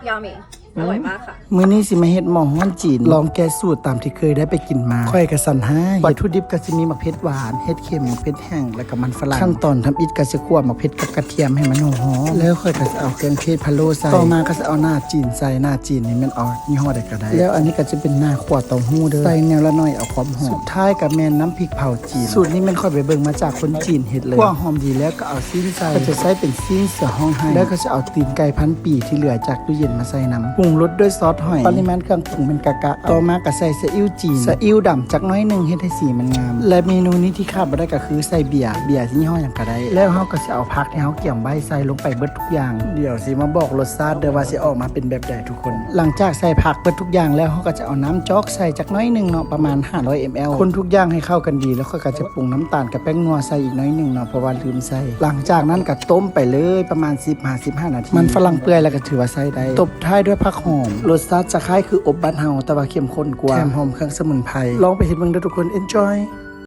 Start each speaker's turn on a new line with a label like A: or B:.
A: ยามิอร่อยมากค่ะ
B: มื้อนี้สิมาเฮ็ดหม่องฮ้อนจีนลองแก้สูตรตามที่เคยได้ไปกินมาค่อยกระสันให้วัตถุดิบก็สิมีมะเขือหวานเห็ดเข็มเผ็ดแห้งแล้วก็มันฝรั่งขั้นตอนทำอิฐก็สิคั่วมะเขือกับกระเทียมให้มันหอมแล้วค่อยก็สิเอาเครื่องเทศพะโล้ใส่ต่อมาก็สิเอาหน้าจีนใส่หน้าจีนนี่มันเอายี่ห้อใดก็ได้แล้วอันนี้ก็จะเป็นหน้าขั่วเต้าหู้เด้อใส่แนวละน้อยเอาความหอมสุดท้ายก็แม่นน้ำพริกเผาจีนสูตรนี้มันค่อยไปเบิ่งมาจากคนจีนเฮ็ดเลยคั่วหอมดีแล้วก็เอาซีนใส่ก็จะใส่เป็นซีนเสือห้องให้แล้วก็จะเอาตีนไก่พันปีที่เหลือจากตู้เย็นมาใส่น้ำปรุงรสด้วยซอสหอยปริมาณเครื่องปรุงเป็นกะต่อมาก็ใส่ซีอิ๊วจีนซีอิ๊วดำจักน้อยนึงเฮ็ดให้สีมันงามและเมนูนี้ที่ขาดบ่ได้ก็คือใส่เบียร์ยี่ห้อหยังก็ได้แล้วเฮาก็สิเอาผักที่เฮาเกี่ยมไว้ใส่ลงไปเบิดทุกอย่างเดี๋ยวสิมาบอกรสชาติเด้อว่าสิออกมาเป็นแบบใดทุกคนหลังจากใส่ผักเบิดทุกอย่างแล้วเฮาก็จะเอาน้ำจ๊อกใส่จักน้อยนึงเนาะประมาณ500 ml คนทุกอย่างให้เข้ากันดีแล้วก็จะปรุงน้ำตาลกับแป้งนัวใส่อีกน้อยนึงเนาะเพราะว่าลืมใส่หลังจากนั้นก็ต้มไปเลยประมาณ15 นาทีมันฝรั่งเปื่อยแล้วก็ถือว่าใส่ได้ตบท้ายด้วยผักหอมรสชาติจะคล้ายคืออบบ้านเฮาแต่ว่าเข้มข้นกว่าแถมหอมเครื่องสมุนไพรลองไปเฮ็ดเบิ่งเด้อทุกคน enjoy